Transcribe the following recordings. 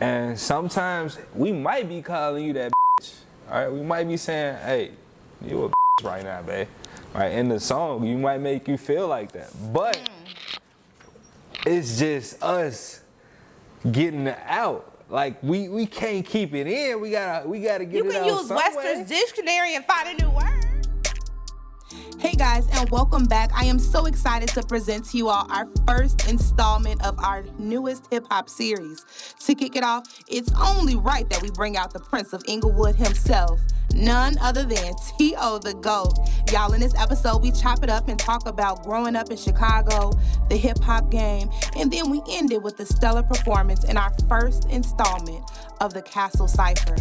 And sometimes we might be calling you that bitch. All right, we might be saying, hey, you a bitch right now, babe. Right, in the song, you might make you feel like that. But it's just us getting it out. Like we can't keep it in. We gotta get it out. You can use Webster's dictionary and find a new word. Hey guys, and welcome back. I am so excited to present to you all our first installment of our newest hip-hop series. To kick it off, it's only right that we bring out the Prince of Inglewood himself, none other than Tiao Da Goat. Y'all, in this episode, we chop it up and talk about growing up in Chicago, the hip-hop game, and then we end it with a stellar performance in our first installment of the Castle Cypher.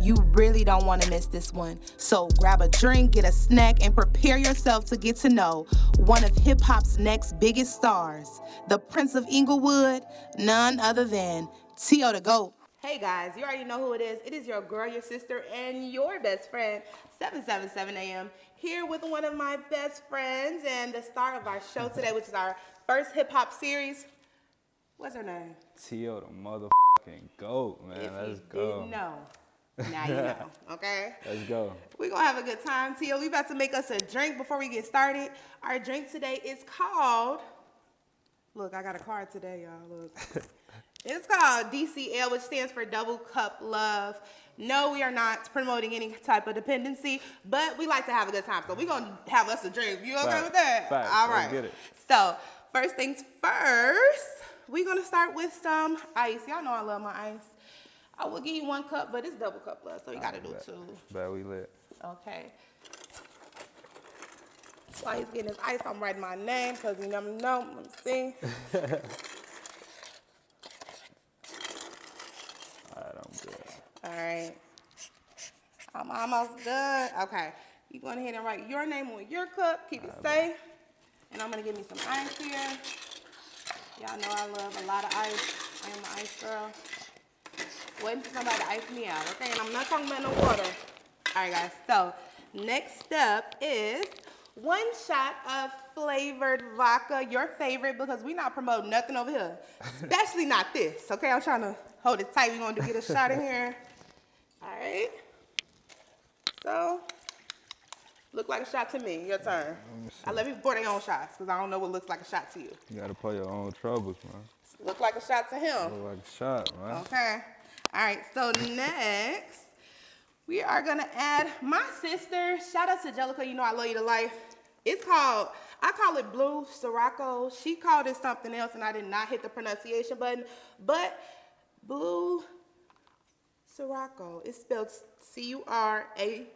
You really don't want to miss this one. So grab a drink, get a snack, and prepare yourself to get to know one of hip-hop's next biggest stars, the Prince of Inglewood, none other than Tiao Da Goat. Hey guys, you already know who it is. It is your girl, your sister, and your best friend, 777 AM, here with one of my best friends and the star of our show today, which is our first hip-hop series. What's her name? Tiao the motherfucking goat, man. If Let's you go. didn't know, now you know, okay? Let's go. We're going to have a good time. Tiao, we about to make us a drink before we get started. Our drink today is called, look, I got a card today, y'all, look. It's called DCL, which stands for Double Cup Love. No, we are not promoting any type of dependency, but we like to have a good time. So we're going to have us a drink. You okay with that? Facts. All Let's right. get it. So first things first, we're going to start with some ice. Y'all know I love my ice. I will give you 1 cup, but it's double cup love, so you got to do 2. Bet we lit. Okay. While he's getting his ice, I'm writing my name because you never know. Let me see. All right, I'm almost done. Okay, you go ahead and write your name on your cup. Keep it safe. And I'm gonna give me some ice here. Y'all know I love a lot of ice. I am an ice girl. Waiting for somebody to ice me out, okay? And I'm not talking about no water. All right, guys. So next step is 1 shot of flavored vodka, your favorite, because we're not promoting nothing over here, especially not this. Okay, I'm trying to hold it tight. We're gonna get a shot in here. All right, so, look like a shot to me, your turn. I let people pour their own shots, because I don't know what looks like a shot to you. You gotta play your own troubles, man. Look like a shot to him. Look like a shot, man. Okay, all right, so next, we are gonna add my sister. Shout out to Jellica, you know I love you to life. It's called, I call it Blue Sirocco. She called it something else, and I did not hit the pronunciation button, but Blue Sirocco. It's spelled C-U-R-A-G-O,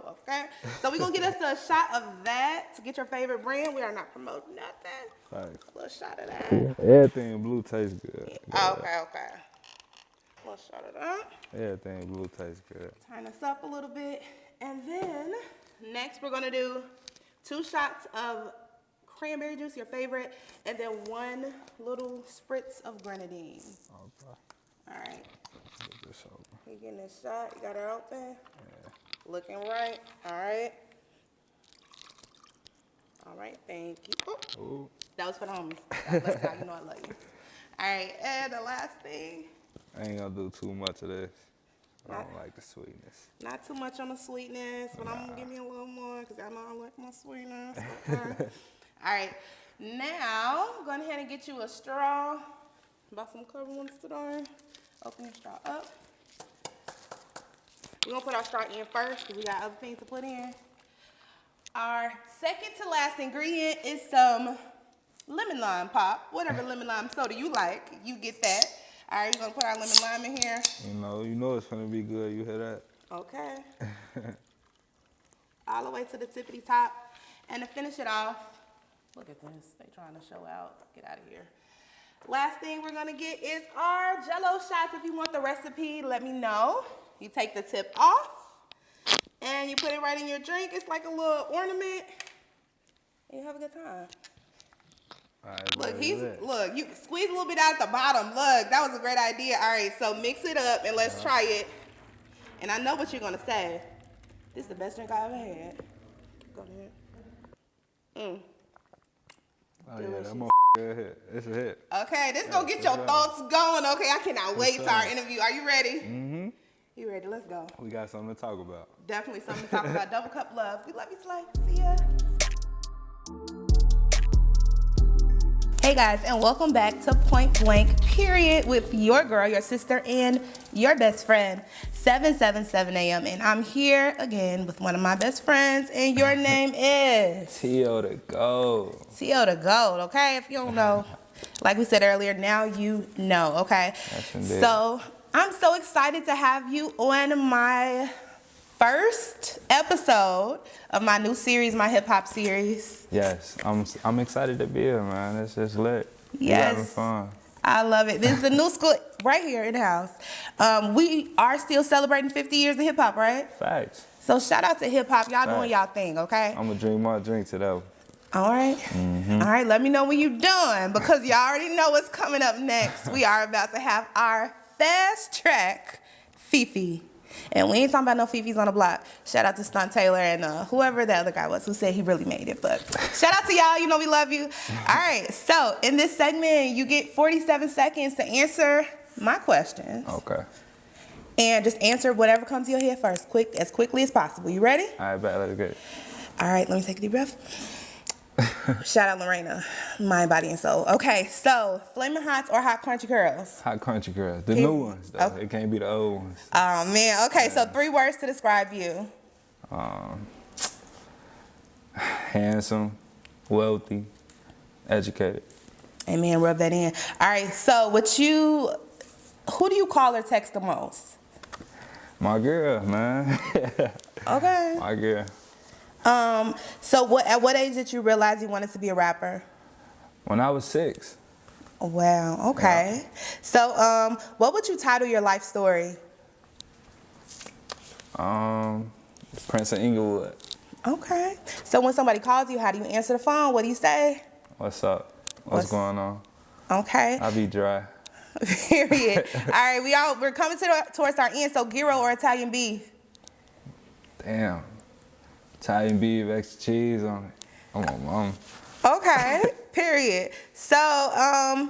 okay? So we're going to get us a shot of that to get your favorite brand. We are not promoting nothing. Thanks. A little shot of that. Everything blue tastes good. Yeah. Okay. A little shot of that. Everything blue tastes good. Turn this up a little bit. And then next we're going to do 2 shots of cranberry juice, your favorite, and then 1 little spritz of grenadine. Okay. All right. Get this over. You getting this shot? You got her open? Yeah. Looking right. All right. All right. Thank you. Ooh. That was for the homies. That's how you know I love you. All right. And the last thing. I ain't gonna do too much of this. I don't like the sweetness. Not too much on the sweetness, but I'm gonna give me a little more because I know I like my sweetness. Okay. All right. Now, go ahead and get you a straw. About some cover ones today. Open your straw up. We're gonna put our straw in first because we got other things to put in. Our second to last ingredient is some lemon lime pop. Whatever lemon lime soda you like, you get that. All right, we're gonna put our lemon lime in here. You know it's gonna be good. You hear that? Okay. All the way to the tippity top. And to finish it off, look at this. They trying to show out. Get out of here. Last thing we're gonna get is our Jello shots. If you want the recipe, let me know. You take the tip off and you put it right in your drink. It's like a little ornament. And you have a good time. All right, look, you squeeze a little bit out at the bottom. Look, that was a great idea. All right, so mix it up and let's try it. And I know what you're gonna say. This is the best drink I ever had. Go ahead. Oh yeah, that It's a hit. Okay, this gonna get your thoughts going. Okay, I cannot wait to our interview. Are you ready? Mm-hmm. You ready? Let's go. We got something to talk about. Definitely something to talk about. Double cup love. We love you, Slay. See ya. Hey guys, and welcome back to Point Blank, period, with your girl, your sister, and your best friend, 777 AM. And I'm here again with one of my best friends, and your name is? Tiao Da Goat. Tiao Da Goat, okay? If you don't know, like we said earlier, now you know, okay? Yes, indeed. So I'm so excited to have you on my first episode of my new series, my hip hop series. Yes, I'm excited to be here, man. It's just lit. Yes. We having fun. I love it. This is the new school right here in the house. We are still celebrating 50 years of hip hop, right? Facts. So shout out to hip hop. Y'all doing y'all thing, okay? I'm gonna drink my drink today. All right. Mm-hmm. All right, let me know when you're done because y'all already know what's coming up next. We are about to have our fast track Fifi. And we ain't talking about no Fifi's on the block. Shout out to Stunt Taylor and whoever the other guy was who said he really made it. But shout out to y'all. You know we love you. All right. So in this segment, you get 47 seconds to answer my questions. Okay. And just answer whatever comes to your head first, as quickly as possible. You ready? All right, bet. Let's get it. All right. Let me take a deep breath. Shout out Lorena, mind, body, and soul. Okay, so Flamin' Hots or Hot Crunchy Curls? Hot Crunchy Girls. The new ones, though. Okay. It can't be the old ones. Oh, man. Okay, so 3 words to describe you. Handsome, wealthy, educated. Amen. Rub that in. All right, so who do you call or text the most? My girl, man. Okay. My girl. So at what age did you realize you wanted to be a rapper? When I was 6. Wow, okay. Yeah. So, what would you title your life story? Prince of Inglewood. Okay. So when somebody calls you, how do you answer the phone? What do you say? What's up? What's going on? Okay. I be dry. Period. All right, we're coming towards our end. So gyro or Italian beef? Damn. Italian beef, extra cheese on it. Come on, mom. Okay. Period. So,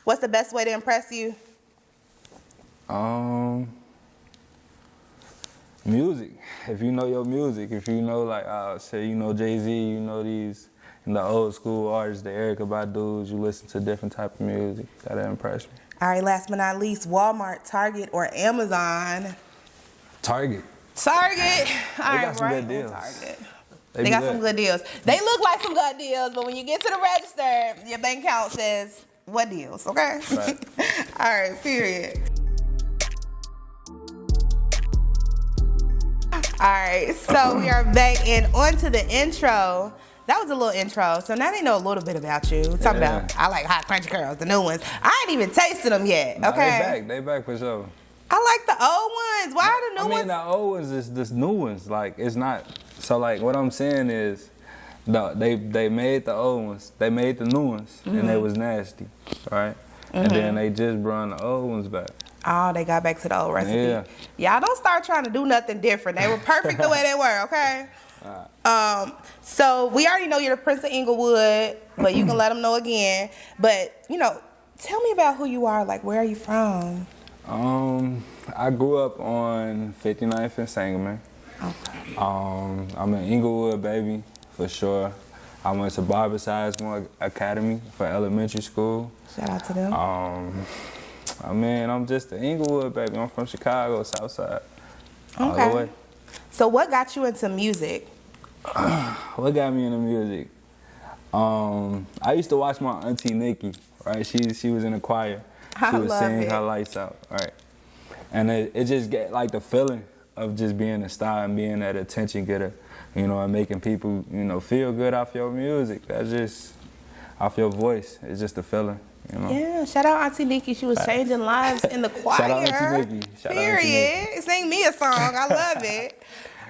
what's the best way to impress you? Music. If you know your music, if you know say you know Jay-Z, you know these the old school artists, the Erykah Badu's, you listen to different type of music. That'll impress me. All right, last but not least, Walmart, Target, or Amazon? Target. Target. All right, got some right. good deals. Target. They They got some good deals. They look like some good deals, but when you get to the register, your bank account says what deals, okay? Right. All right, period. All right, so we are back and on to the intro. That was a little intro, so now they know a little bit about you. Talking about, I like Hot Crunchy Curls, the new ones. I ain't even tasted them yet, Nah, okay? They back for sure. I like the old ones. Why are the new ones? The old ones is this new ones. Like, it's not. So, like, what I'm saying is, they made the old ones. They made the new ones, and they was nasty, right? And then they just brought the old ones back. Oh, they got back to the old recipe. Yeah. Y'all don't start trying to do nothing different. They were perfect the way they were, okay? So we already know you're the Prince of Inglewood, but you can let them know again. But, tell me about who you are. Like, where are you from? I grew up on 59th and Sangamon. Okay. I'm an Inglewood baby, for sure. I went to Barbara Sizemore Academy for elementary school. Shout out to them. I'm just an Inglewood baby. I'm from Chicago, Southside. Okay. All the way. So what got you into music? What got me into music? I used to watch my auntie Nikki, right? She was in the choir. She was singing her lights out, right? And it just get like the feeling of just being a star and being that attention getter, and making people, feel good off your music. That's just off your voice. It's just a feeling, Yeah, shout out Auntie Nikki. She was changing lives in the choir. Shout out Auntie Nikki. Period. Sing me a song. I love it.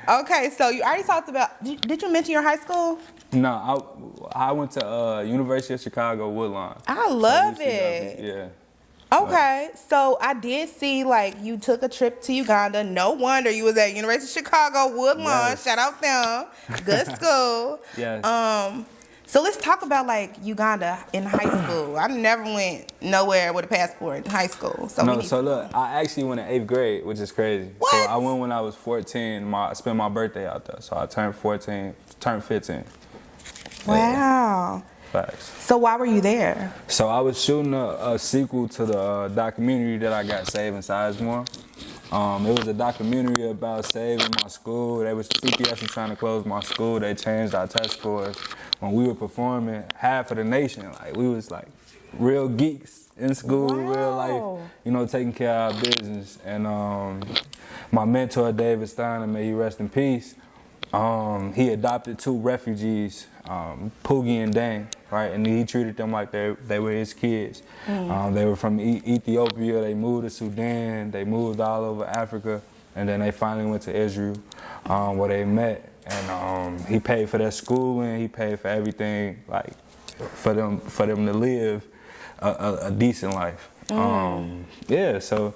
Okay, so you already talked about, did you mention your high school? No, I went to University of Chicago Woodlawn. I love it. Yeah. Okay, so I did see you took a trip to Uganda. No wonder you was at University of Chicago Woodlawn. Yes. Shout out them. Good school. Yes. So let's talk about like Uganda in high school. I never went nowhere with a passport in high school. So look, I actually went in 8th grade, which is crazy. What? So I went when I was 14. I spent my birthday out there. So I turned 15. Wow. Facts. So why were you there? So I was shooting a sequel to the documentary that I got saved in Sizemore. It was a documentary about saving my school. They was CPS was trying to close my school. They changed our test scores. When we were performing, half of the nation, like we was like real geeks in school, real life, you know, taking care of our business. And my mentor, David Steiner, may he rest in peace, he adopted 2 refugees, Poogie and Dane, right? And he treated them like they were his kids. They were from Ethiopia, they moved to Sudan, they moved all over Africa, and then they finally went to Israel, where they met. And he paid for their schooling, he paid for everything, like for them to live a decent life. Yeah, so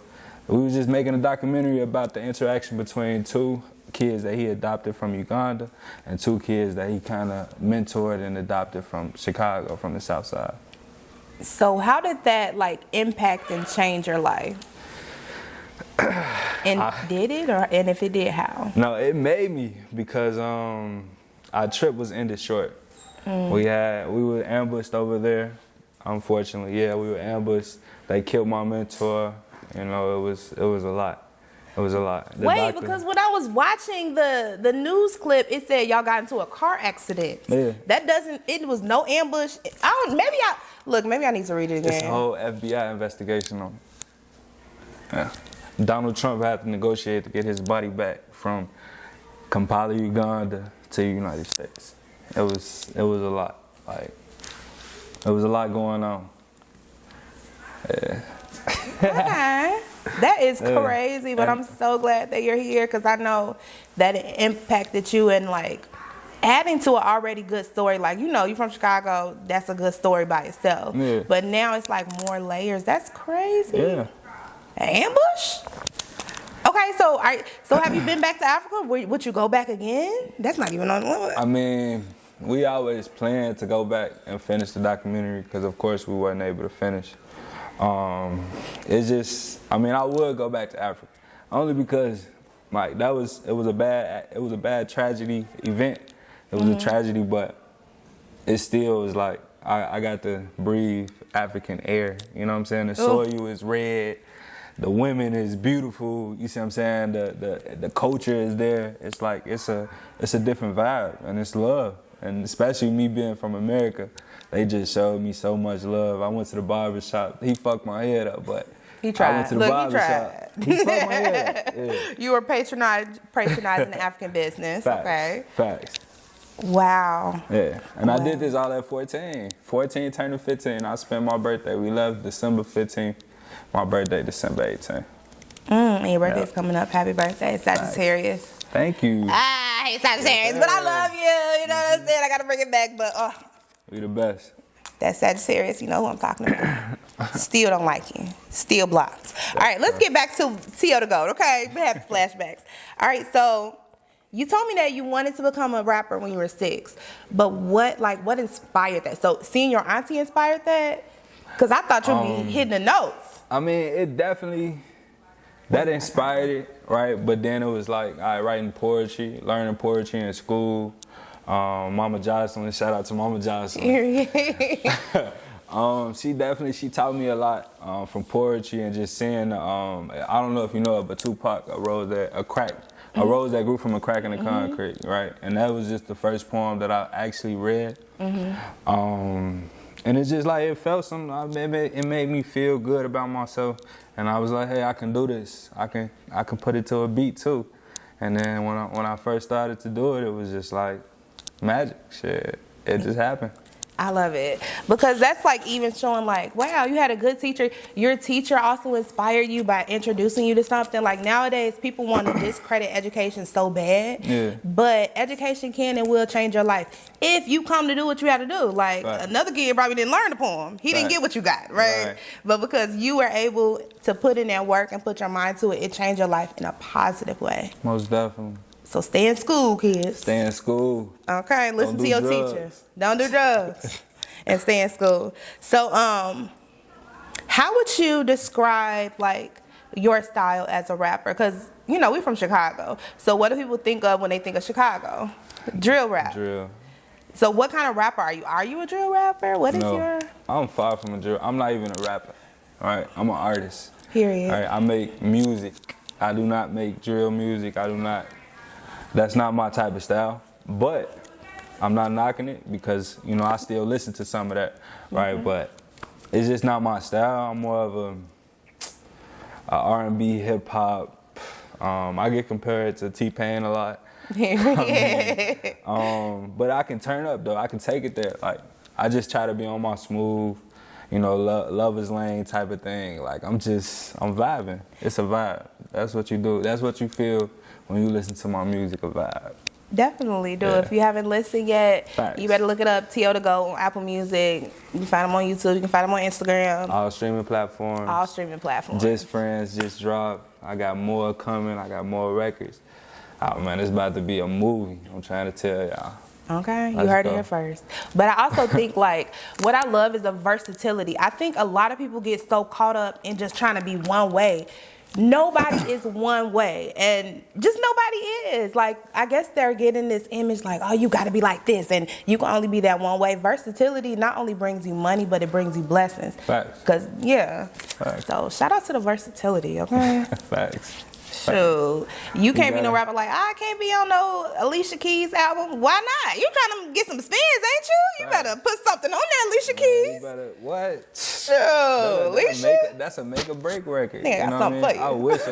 we was just making a documentary about the interaction between 2 kids that he adopted from Uganda and 2 kids that he kind of mentored and adopted from Chicago, from the South Side. So how did that like impact and change your life? And did it, and if it did, how? No, it made me, because our trip was ended short. We were ambushed over there, unfortunately. Yeah, we were ambushed. They killed my mentor. You know, it was a lot. It was a lot. Because when I was watching the news clip, it said y'all got into a car accident. Yeah. It was no ambush. Maybe I need to read it again. It's a whole FBI investigation on it. Yeah. Donald Trump had to negotiate to get his body back from Kampala, Uganda to the United States. It was a lot. Like, it was a lot going on. Yeah. Okay. That is crazy, but I'm so glad that you're here, because I know that it impacted you and like adding to an already good story. Like, you know, you're from Chicago, that's a good story by itself. Yeah. But now it's like more layers. That's crazy. Yeah. An ambush? Okay, so have you been back to Africa? Would you go back again? That's not even on the limit. I mean, we always planned to go back and finish the documentary, because of course we weren't able to finish. It's just, I mean, I would go back to Africa, only because like it was a bad tragedy event. It was a tragedy, but it still was like I got to breathe African air. You know what I'm saying? The soil is red. The women is beautiful. You see what I'm saying? The culture is there. It's like it's a different vibe, and it's love. And especially me being from America, they just showed me so much love. I went to the barber shop. He fucked my head up, but he tried. I went to the barber shop. He fucked my head up. Yeah. You were patronizing the African business. Facts. Okay. Facts. Wow. Yeah, and I did this all at 14. 14 turning 15. I spent my birthday. We left December 15th. My birthday, December 18th. And your birthday's coming up. Happy birthday, Sagittarius. Thank you. I hate Sagittarius, but I love you. You know what I'm saying? I got to bring it back, but we the best. That's Sagittarius. You know who I'm talking about. Still don't like you. Still blocked. All right, let's get back to Tiao Da Goat, okay? We have flashbacks. All right, so you told me that you wanted to become a rapper when you were 6, but what inspired that? So seeing your auntie inspired that? Because I thought you'd be hitting the notes. I mean, it definitely, that inspired it, right? But then it was like, writing poetry, learning poetry in school. Mama Jocelyn, shout out to Mama Jocelyn. She taught me a lot from poetry and just seeing, I don't know if you know it, but Tupac, a rose that grew from a crack in the concrete, right? And that was just the first poem that I actually read. And it's just like, it felt something, it made me feel good about myself. And I was like, hey, I can do this. I can put it to a beat too. And then when I first started to do it, it was just like magic. Shit, it just happened. I love it, because that's like even showing like, wow, you had a good teacher. Your teacher also inspired you by introducing you to something. Like nowadays, people want to discredit education so bad, but education can and will change your life if you come to do what you have to do. Like another kid probably didn't learn the poem. He didn't get what you got, right? But because you were able to put in that work and put your mind to it, it changed your life in a positive way. Most definitely. So stay in school, kids. Stay in school. Okay, listen to your teacher. Drugs. Don't do drugs. And stay in school. So, how would you describe, like, your style as a rapper? Because, you know, we're from Chicago. So what do people think of when they think of Chicago? Drill rap. Drill. So what kind of rapper are you? Are you a drill rapper? What is your... I'm far from a drill. I'm not even a rapper. All right, I'm an artist. Period. All right, I make music. I do not make drill music. That's not my type of style. But I'm not knocking it because, you know, I still listen to some of that, right? Mm-hmm. But it's just not my style. I'm more of a R&B, hip hop. I get compared to T-Pain a lot. But I can turn up though. I can take it there. Like, I just try to be on my smooth, you know, lover's lane type of thing. Like, I'm vibing. It's a vibe. That's what you do. That's what you feel when you listen to my music, a vibe. Definitely do. Yeah. If you haven't listened yet, Facts. You better look it up. Tiao Da Goat on Apple Music. You can find him on YouTube. You can find him on Instagram. All streaming platforms. All streaming platforms. Just Friends just dropped. I got more coming. I got more records. Oh man, it's about to be a movie. I'm trying to tell y'all. Okay, you heard it here first. But I also think, like, what I love is the versatility. I think a lot of people get so caught up in just trying to be one way. Nobody is one way, and just nobody is. Like, I guess they're getting this image like, oh, you got to be like this, and you can only be that one way. Versatility not only brings you money, but it brings you blessings. Facts. Because, yeah. Facts. So, shout out to the versatility, okay? Facts. Shoot. You can't be no rapper like, I can't be on no Alicia Keys album. Why not? You trying to get some spins, ain't you? You better put something on that, Alicia Keys. You better, what? Shoot, Alicia. That's a make or break record. Yeah, you know something what I mean? for you. I wish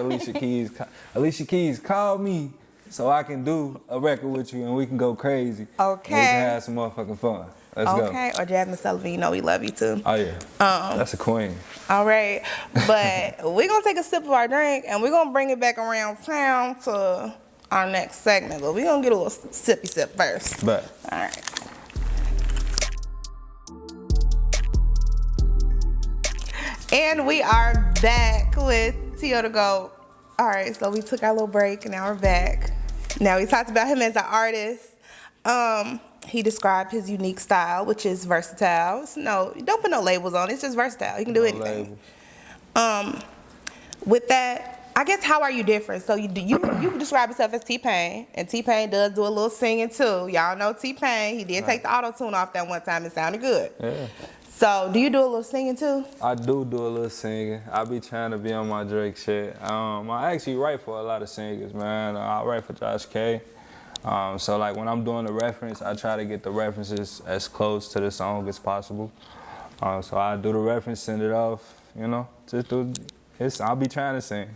Alicia Keys called me so I can do a record with you and we can go crazy. Okay. And we can have some motherfucking fun. Let's go. Okay, or Jasmine Sullivan, you know we love you too. Oh yeah, that's a queen. All right, but we're gonna take a sip of our drink and we're gonna bring it back around town to our next segment. But we're gonna get a little sippy sip first. But all right. And we are back with Tiao Da Goat. All right, so we took our little break and now we're back. Now we talked about him as an artist. He described his unique style, which is versatile. No, don't put no labels on it. It's just versatile. You can do anything. With that, I guess, how are you different? So you describe yourself as T-Pain, and T-Pain does do a little singing too. Y'all know T-Pain. He did take the auto-tune off that one time. It sounded good. Yeah. So do you do a little singing too? I do a little singing. I be trying to be on my Drake shit. I actually write for a lot of singers, man. I write for Josh K. So like when I'm doing the reference, I try to get the references as close to the song as possible. So I do the reference, send it off, you know, just do it. I'll be trying to sing.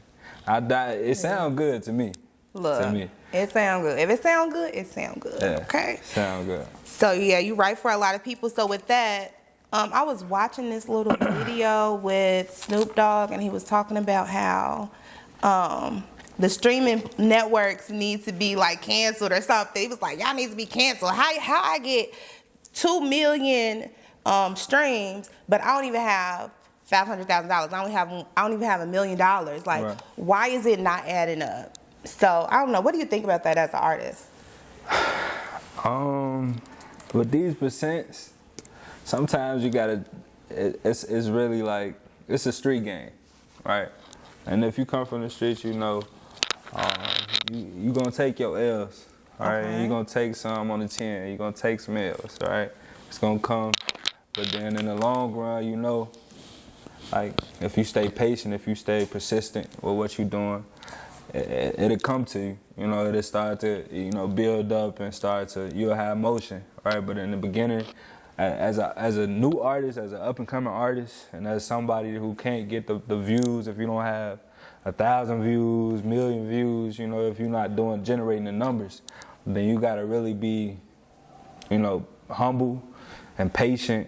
It sounds good to me. Look, to me. It sounds good. If it sounds good, it sounds good. Yeah, okay. Sound good. So yeah, you write for a lot of people. So with that, I was watching this little video with Snoop Dogg, and he was talking about how the streaming networks need to be like canceled or something. He was like, y'all need to be canceled. How I get 2 million streams, but I don't even have $500,000. I don't even have $1 million. Like, right. Why is it not adding up? So I don't know. What do you think about that as an artist? With these percents, sometimes you gotta. It's really like it's a street game, right? And if you come from the streets, you know. You gonna take your L's, all right? And you gonna take some on the 10. You gonna take some L's, all right? It's gonna come, but then in the long run, you know, like if you stay patient, if you stay persistent with what you're doing, it'll come to you. You know, it'll start to, you know, build up and you'll have motion, right? But in the beginning, as a new artist, as an up and coming artist, and as somebody who can't get the views if you don't have 1,000 views, 1,000,000 views, you know, if you're not generating the numbers, then you gotta really be, you know, humble and patient.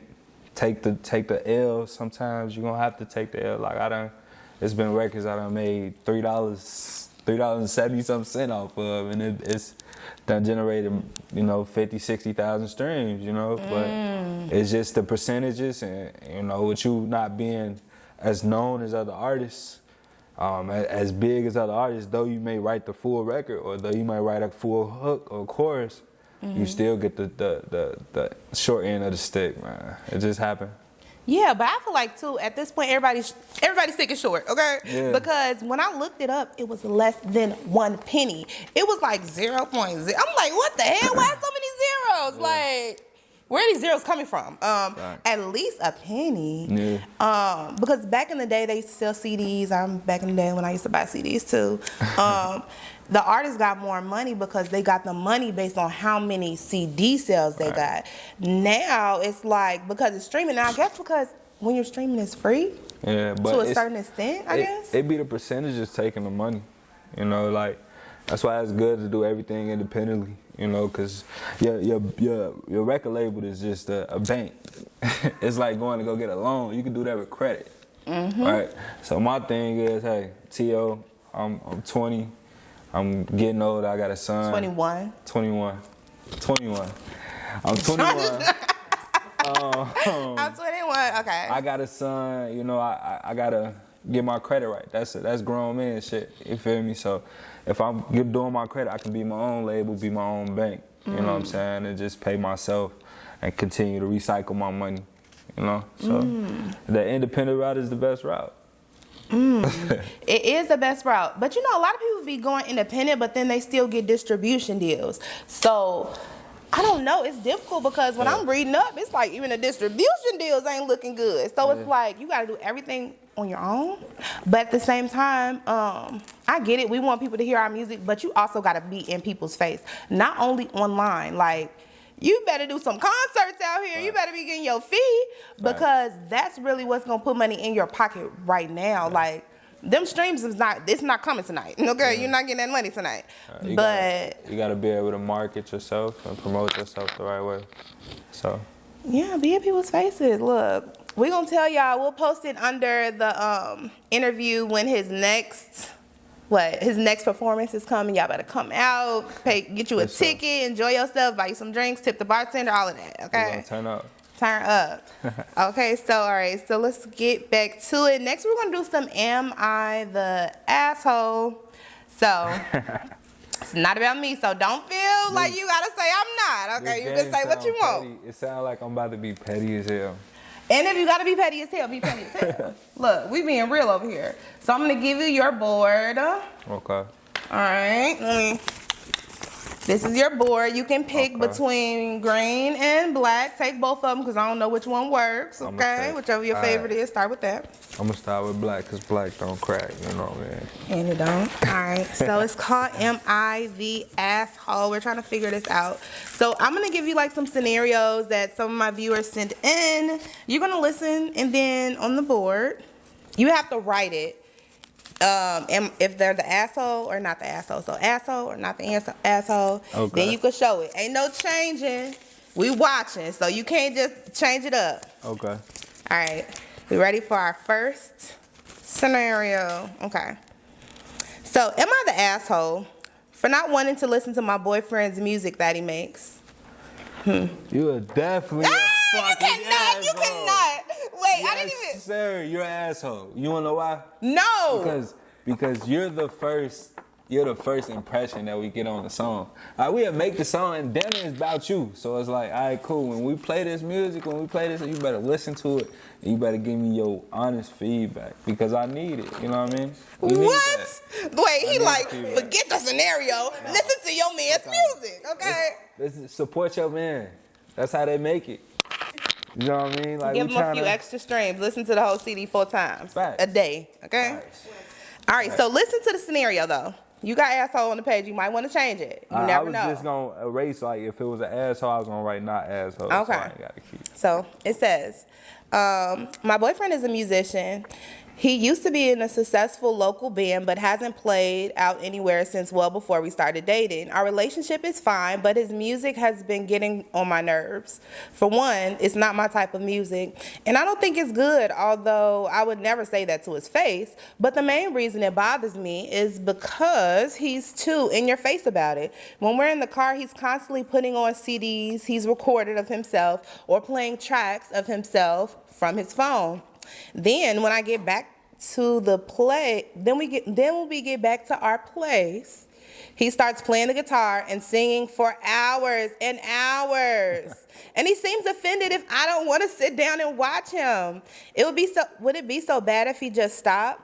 Take the L. Sometimes you're gonna have to take the L. Like it's been records I done made $3.70-something off of, and it's done generated, you know, 50, 60,000 streams, you know. But it's just the percentages, and you know, with you not being as known as other artists. as big as other artists, though you may write the full record or though you might write a full hook or chorus, you still get the short end of the stick, man. It just happened. Yeah, but I feel like too at this point everybody's stick is short, okay? Yeah. Because when I looked it up, it was less than 1 penny. It was like 0.0. I'm like, what the hell? Why so many zeros? Yeah. Like, where are these zeros coming from? At least a penny. Yeah. Because back in the day they used to sell CDs. I'm back in the day when I used to buy CDs too. The artists got more money because they got the money based on how many CD sales they got. Now it's like, because it's streaming, and I guess because when you're streaming it's free. Yeah, but to a certain extent, I guess. It be the percentages taking the money, you know, like that's why it's good to do everything independently, you know, because your record label is just a bank. It's like going to go get a loan. You can do that with credit, right? So my thing is, hey, T.O., I'm 20. I'm getting old. I got a son. 21. 21. I'm 21. I'm 21. Okay. I got a son. You know, I gotta get my credit right. That's grown man shit. You feel me? So if I'm doing my credit, I can be my own label, be my own bank. You know what I'm saying? And just pay myself and continue to recycle my money. You know? So the independent route is the best route. It is the best route. But you know, a lot of people be going independent, but then they still get distribution deals. So I don't know. It's difficult because when I'm reading up, it's like even the distribution deals ain't looking good. So it's like you got to do everything on your own. But at the same time, I get it. We want people to hear our music, but you also got to be in people's face, not only online. Like, you better do some concerts out here. You better be getting your fee because that's really what's gonna put money in your pocket right now. Like, them streams it's not coming tonight. Okay, you're not getting that money tonight. You gotta be able to market yourself and promote yourself the right way. So yeah, be in people's faces. Look, we're gonna tell y'all. We'll post it under the interview when his next performance is coming. Y'all better come out, get you a ticket, enjoy yourself, buy you some drinks, tip the bartender, all of that, okay? We're gonna turn up. Turn up. Okay, so all right, so let's get back to it. Next we're gonna do some Am I the Asshole? So it's not about me, so don't feel like you gotta say I'm not, okay? You can say what you want. It sounds like I'm about to be petty as hell. And if you gotta be petty as hell, be petty as hell. Look, we being real over here. So I'm gonna give you your board. Okay. All right. This is your board. You can pick between green and black. Take both of them because I don't know which one works. Okay, whichever your favorite is. Start with that. I'm gonna start with black because black don't crack. You know what I mean? And it don't. All right. So it's called Am I the Asshole? We're trying to figure this out. So I'm gonna give you like some scenarios that some of my viewers sent in. You're gonna listen, and then on the board, you have to write it. If they're the asshole or not the asshole. So asshole or not the asshole. Okay. Then you can show it. Ain't no changing. We watching, so you can't just change it up. Okay. All right. We ready for our first scenario? Okay. So, am I the asshole for not wanting to listen to my boyfriend's music that he makes? You are definitely a fucking asshole. You cannot. Wait, yes, I didn't even. Sir, you're an asshole. You wanna know why? No. Because you're the first impression that we get on the song. We make the song and then it's about you. So it's like, all right, cool. When we play this music, you better listen to it and you better give me your honest feedback because I need it. You know what I mean? What? Wait, he like, forget the scenario. Listen to your man's music, okay? Listen, support your man. That's how they make it. You know what I mean? Like, give him a few extra streams. Listen to the whole CD 4 times a day, okay? All right, so listen to the scenario, though. You got asshole on the page. You might want to change it. You never know. I was just going to erase, like, if it was an asshole, I was going to write not asshole. Okay. So I ain't got to keep it. So it says, my boyfriend is a musician. He used to be in a successful local band, but hasn't played out anywhere since well before we started dating. Our relationship is fine, but his music has been getting on my nerves. For one, it's not my type of music, and I don't think it's good, although I would never say that to his face. But the main reason it bothers me is because he's too in your face about it. When we're in the car, he's constantly putting on CDs he's recorded of himself or playing tracks of himself from his phone. Then when I get back to the play, then when we get back to our place, he starts playing the guitar and singing for hours and hours. And he seems offended if I don't want to sit down and watch him. Would it be so bad if he just stopped?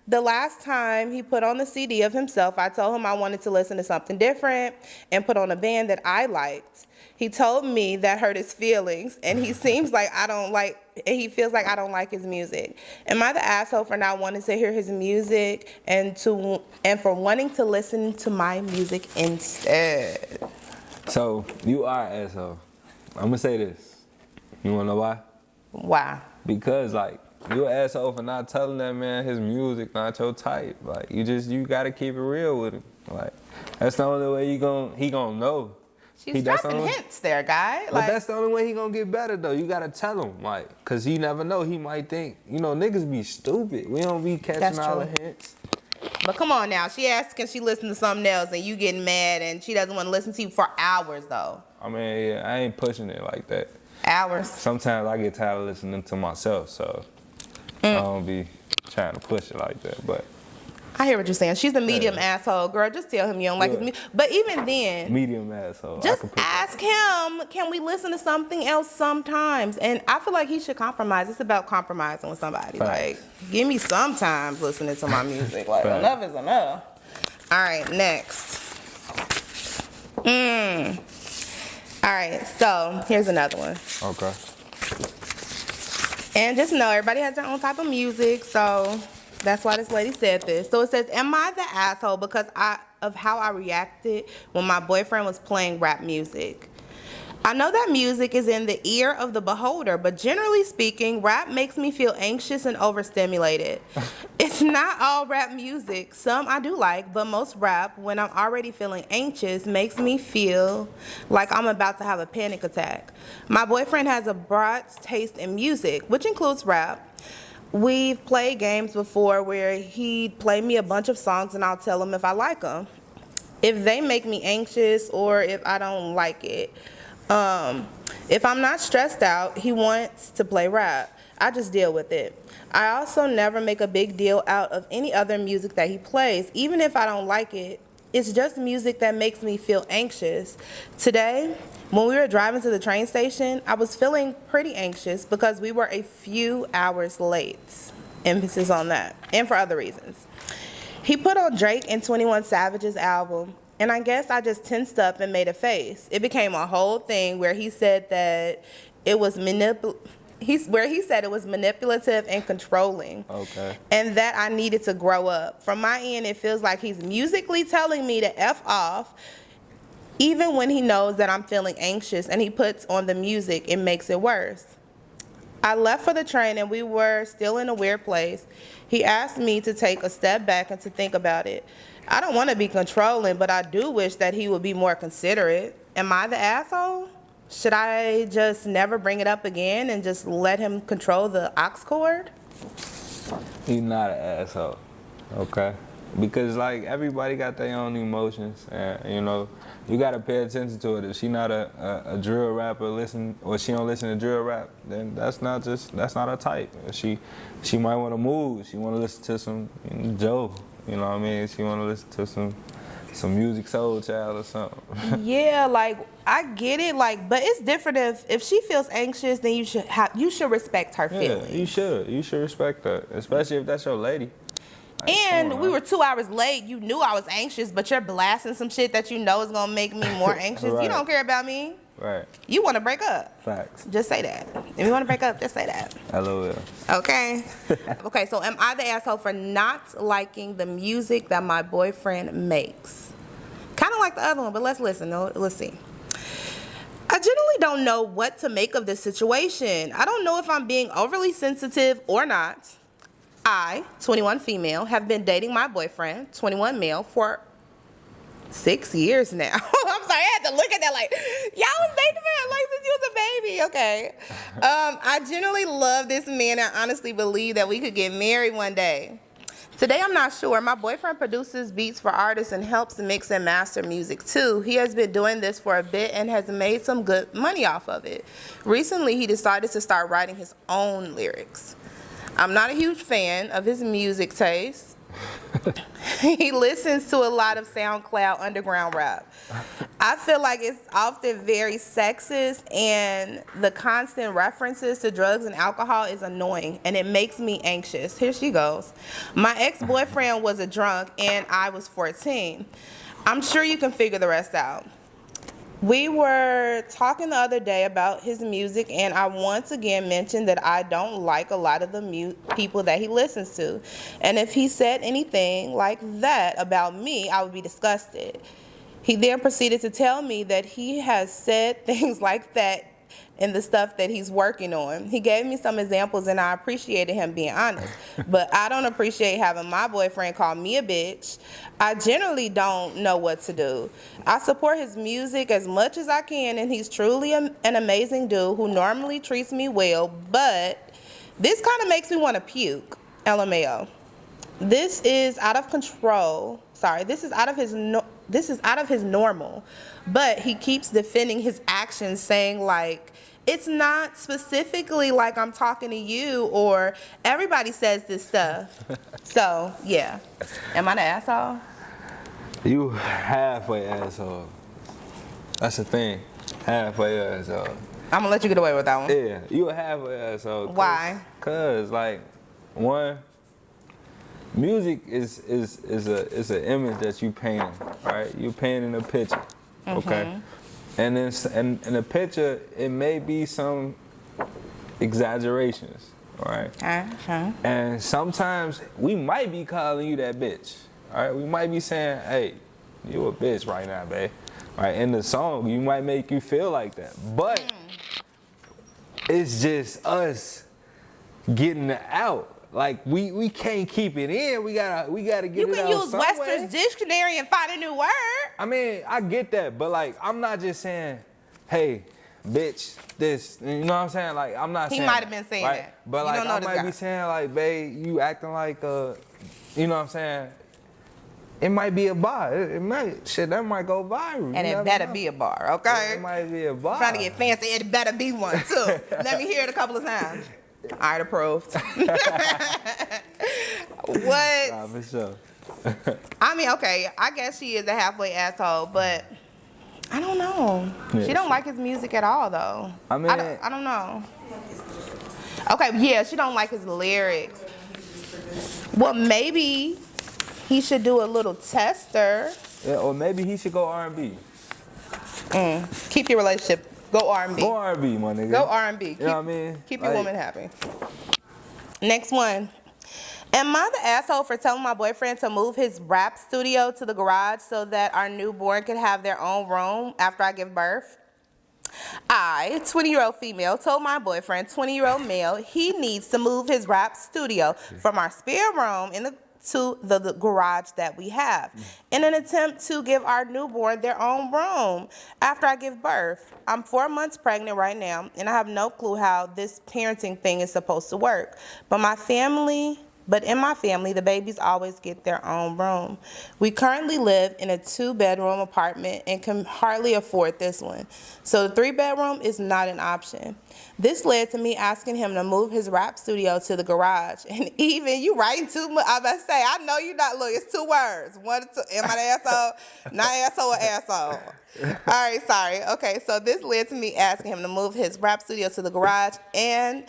The last time he put on the CD of himself, I told him I wanted to listen to something different and put on a band that I liked. He told me that hurt his feelings, and he feels like I don't like his music. Am I the asshole for not wanting to hear his music and for wanting to listen to my music instead? So you are an asshole. I'm gonna say this. You wanna know why? Why? Because like you an asshole for not telling that man his music not your type. Like you gotta keep it real with him. Like that's the only way he gonna know. She's dropping hints there, guy. But that's the only way he gonna get better though. You gotta tell him, like, cause he never know. He might think, niggas be stupid. We don't be catching all the hints. But come on now, she asked can she listen to something else and you getting mad and she doesn't want to listen to you for hours though. I mean, yeah, I ain't pushing it like that. Hours. Sometimes I get tired of listening to myself, so I don't be trying to push it like that. But I hear what you're saying. She's a medium asshole, girl. Just tell him you don't like his music. But even then, medium asshole. Just ask him, can we listen to something else sometimes? And I feel like he should compromise. It's about compromising with somebody. Facts. Like, give me sometimes listening to my music. Like, enough is enough. All right, next. All right, so here's another one. Okay. And just know, everybody has their own type of music, so that's why this lady said this. So it says, am I the asshole because of how I reacted when my boyfriend was playing rap music? I know that music is in the ear of the beholder, but generally speaking, rap makes me feel anxious and overstimulated. It's not all rap music. Some I do like, but most rap, when I'm already feeling anxious, makes me feel like I'm about to have a panic attack. My boyfriend has a broad taste in music, which includes rap. We've played games before where he'd play me a bunch of songs and I'll tell him if I like them, if they make me anxious or if I don't like it. If I'm not stressed out, he wants to play rap. I just deal with it. I also never make a big deal out of any other music that he plays, even if I don't like it. It's just music that makes me feel anxious. Today, when we were driving to the train station, I was feeling pretty anxious because we were a few hours late. Emphasis on that, and for other reasons. He put on Drake and 21 Savage's album, and I guess I just tensed up and made a face. It became a whole thing where he said that it was manipulative and controlling. Okay. And that I needed to grow up. From my end, it feels like he's musically telling me to F off, even when he knows that I'm feeling anxious and he puts on the music, it makes it worse. I left for the train and we were still in a weird place. He asked me to take a step back and to think about it. I don't want to be controlling, but I do wish that he would be more considerate. Am I the asshole? Should I just never bring it up again and just let him control the aux cord? You're not an asshole, okay? Because like everybody got their own emotions, and you gotta pay attention to it. If she not a drill rapper, or she don't listen to drill rap, then that's not her type. She might want to move. She want to listen to some Joe. You know what I mean? She want to listen to some Music Soul Child or something. Yeah, like I get it, like, but it's different if she feels anxious, then you should respect her feelings. Yeah, you should respect that, especially if that's your lady. Like, and we were 2 hours late. You knew I was anxious, but you're blasting some shit that you know is gonna make me more anxious. Right. You don't care about me. Right. You want to break up. Facts. Just say that. If you want to break up, just say that. LOL. Okay. Okay, so am I the asshole for not liking the music that my boyfriend makes? Kind of like the other one, but let's listen. Let's see. I generally don't know what to make of this situation. I don't know if I'm being overly sensitive or not. I, 21 female, have been dating my boyfriend, 21 male, for 6 years now. I'm sorry, I had to look at that like, y'all was dating him like since you was a baby. Okay. I genuinely love this man and honestly believe that we could get married one day. Today, I'm not sure. My boyfriend produces beats for artists and helps mix and master music too. He has been doing this for a bit and has made some good money off of it. Recently, he decided to start writing his own lyrics. I'm not a huge fan of his music taste. He listens to a lot of SoundCloud underground rap. I feel like it's often very sexist, and the constant references to drugs and alcohol is annoying, and it makes me anxious. Here she goes. My ex-boyfriend was a drunk, and I was 14. I'm sure you can figure the rest out. We were talking the other day about his music, and I once again mentioned that I don't like a lot of the people that he listens to. And if he said anything like that about me, I would be disgusted. He then proceeded to tell me that he has said things like that in the stuff that he's working on. He gave me some examples, and I appreciated him being honest. But I don't appreciate having my boyfriend call me a bitch. I generally don't know what to do. I support his music as much as I can, and he's truly an amazing dude who normally treats me well, but this kind of makes me want to puke. LMAO. This is out of control. Sorry, this is out of his normal. But he keeps defending his actions, saying like, it's not specifically like I'm talking to you, or everybody says this stuff. So, yeah. Am I the asshole? You halfway asshole. That's the thing. Halfway asshole. I'm gonna let you get away with that one. Yeah, you a halfway asshole. Why? Cause like, one, music is an image that you painting, right? You painting a picture, okay? And then in the picture, it may be some exaggerations, all right? And sometimes we might be calling you that bitch, all right? We might be saying, hey, you a bitch right now, babe. Right? In the song, you might make you feel like that. But it's just us getting it out. Like, we can't keep it in. We gotta get it out. You can use Webster's Dictionary and find a new word. I mean, I get that, but like, I'm not just saying, hey, bitch, this. You know what I'm saying? Like, I'm not saying. He might have been saying that. But like, I might be saying like, babe, you acting like, you know what I'm saying? It might be a bar. It might, that might go viral. And it better be a bar, okay? It might be a bar. Trying to get fancy, it better be one too. Let me hear it a couple of times. All right, approved. What? Nah, for sure. I mean, okay, I guess she is a halfway asshole, but I don't know. Yeah, she don't like his music at all, though. I mean, I don't know. Okay, yeah, she don't like his lyrics. Well, maybe he should do a little tester. Yeah, or maybe he should go R&B. Keep your relationship. Go R&B. Go R&B, my nigga. Go R&B. You know what I mean? Keep your woman happy. Next one. Am I the asshole for telling my boyfriend to move his rap studio to the garage so that our newborn could have their own room after I give birth? I, 20-year-old female, told my boyfriend, 20-year-old male, he needs to move his rap studio from our spare room to the garage that we have in an attempt to give our newborn their own room after I give birth. I'm 4 months pregnant right now, and I have no clue how this parenting thing is supposed to work. But in my family, the babies always get their own room. We currently live in a 2-bedroom apartment and can hardly afford this one. So the 3-bedroom is not an option. This led to me asking him to move his rap studio to the garage. And even you writing too much, I must say, I know you're not, look, it's 2 words. One, two, am I the asshole? Not asshole or asshole. All right, sorry. Okay, so this led to me asking him to move his rap studio to the garage, and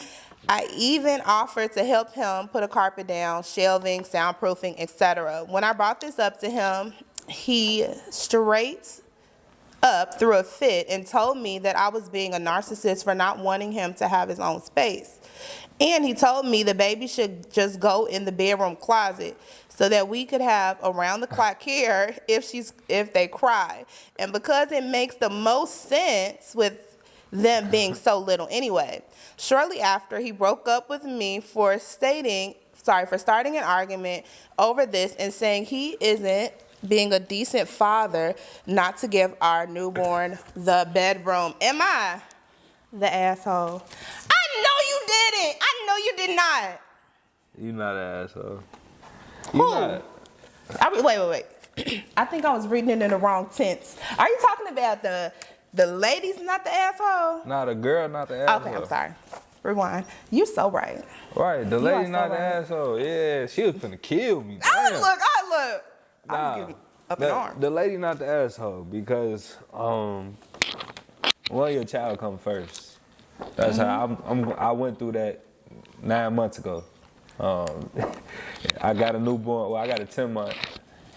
I even offered to help him put a carpet down, shelving, soundproofing, etc. When I brought this up to him, he straight up threw a fit and told me that I was being a narcissist for not wanting him to have his own space. And he told me the baby should just go in the bedroom closet so that we could have around-the-clock care if they cry. And because it makes the most sense with them being so little anyway. Shortly after, he broke up with me for starting an argument over this and saying he isn't being a decent father not to give our newborn the bedroom. Am I the asshole? I know you didn't. I know you did not. You're not an asshole. Who? Wait. I think I was reading it in the wrong tense. Are you talking about the ladies not the asshole? Nah, the girl not the asshole. Okay, I'm sorry. Rewind. You so right. Right, the lady so not the right. asshole. Yeah, she was finna kill me. I Damn. look. I Nah, was getting up in arms. the lady not the asshole because well, your child come first. That's how I went through that 9 months ago. I got a newborn. Well, I got a 10-month.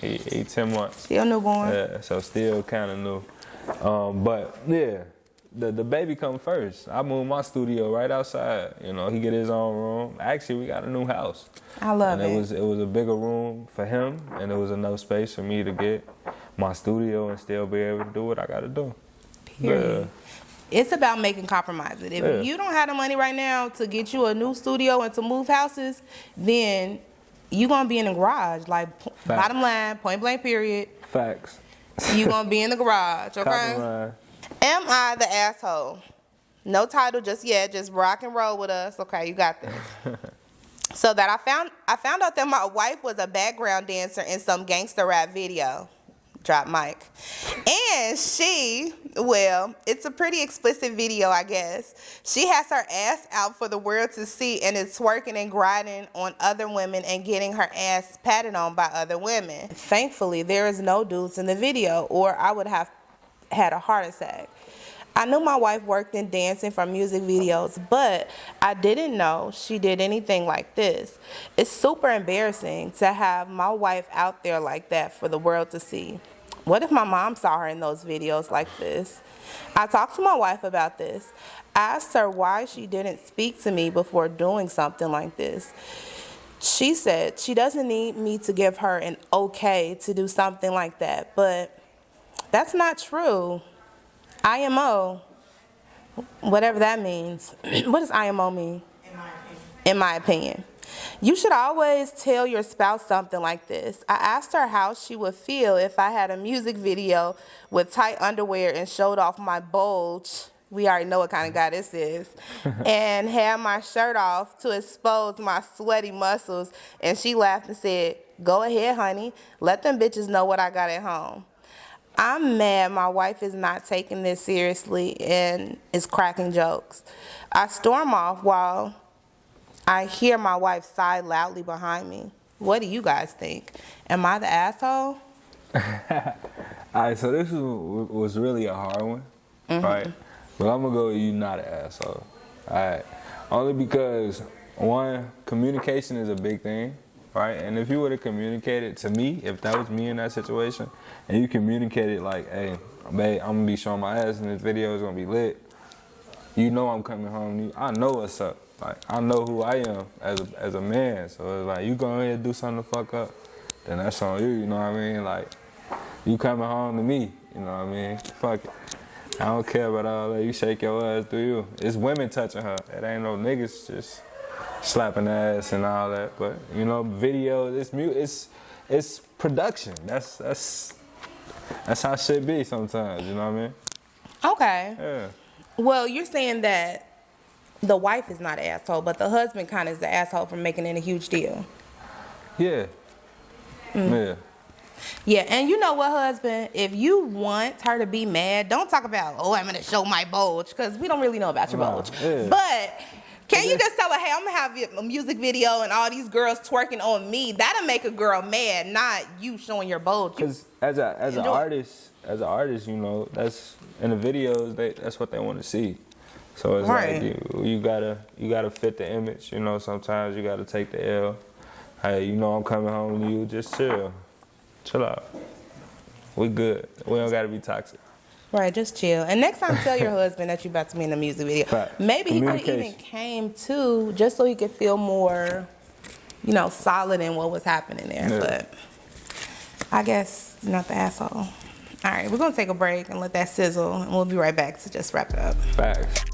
He 10 months. Still newborn. Yeah, so still kind of new. But yeah, the baby come first. I moved my studio right outside. You know, he get his own room. Actually, we got a new house. I love and it. it was a bigger room for him, and there was enough space for me to get my studio and still be able to do what I got to do. Period. Yeah. It's about making compromises. If you don't have the money right now to get you a new studio and to move houses, then you're going to be in the garage. Like, bottom line, point blank period. Facts. You're going to be in the garage, okay? Am I the asshole? No title just yet. Just rock and roll with us. Okay, you got this. So that I found out that my wife was a background dancer in some gangster rap video. Drop mic. And she, well, it's a pretty explicit video, I guess. She has her ass out for the world to see and is twerking and grinding on other women and getting her ass patted on by other women. Thankfully, there is no dudes in the video, or I would have had a heart attack. I knew my wife worked in dancing for music videos, but I didn't know she did anything like this. It's super embarrassing to have my wife out there like that for the world to see. What if my mom saw her in those videos like this? I talked to my wife about this. I asked her why she didn't speak to me before doing something like this. She said she doesn't need me to give her an okay to do something like that, but that's not true. IMO, whatever that means. What does IMO mean? In my opinion. You should always tell your spouse something like this. I asked her how she would feel if I had a music video with tight underwear and showed off my bulge. We already know what kind of guy this is. And had my shirt off to expose my sweaty muscles. And she laughed and said, "Go ahead, honey. Let them bitches know what I got at home." I'm mad my wife is not taking this seriously and is cracking jokes. I storm off while I hear my wife sigh loudly behind me. What do you guys think? Am I the asshole? All right, so this was really a hard one, right? But I'm going to go with you not an asshole, all right? Only because, one, communication is a big thing, right? And if you would have communicated to me, if that was me in that situation, and you communicated like, hey, babe, I'm going to be showing my ass in this video, it's going to be lit. You know I'm coming home. I know what's up. Like, I know who I am as a man. So it's like, you go ahead and do something to fuck up, then that's on you, you know what I mean? Like, you coming home to me, you know what I mean? Fuck it. I don't care about all that. You shake your ass, do you? It's women touching her. It ain't no niggas just slapping ass and all that. But, you know, video, it's production. That's how shit be sometimes, you know what I mean? Okay. Yeah. Well, you're saying that the wife is not an asshole, but the husband kind of is the asshole for making it a huge deal. Yeah. Yeah. Yeah, and you know what, husband? If you want her to be mad, don't talk about, oh, I'm going to show my bulge, because we don't really know about your bulge. Yeah. But can you just tell her, hey, I'm going to have a music video and all these girls twerking on me? That'll make a girl mad, not you showing your bulge. Because as an artist, you know, that's in the videos, that's what they want to see. So it's right. Like you gotta fit the image, you know. Sometimes you gotta take the L. Hey, you know I'm coming home to you. Just chill out. We good. We don't gotta be toxic. Right, just chill. And next time, tell your husband that you're about to be in a music video. Fact. Maybe he could even came too, just so he could feel more, you know, solid in what was happening there. Yeah. But I guess you're not the asshole. All right, we're gonna take a break and let that sizzle, and we'll be right back to just wrap it up. Facts.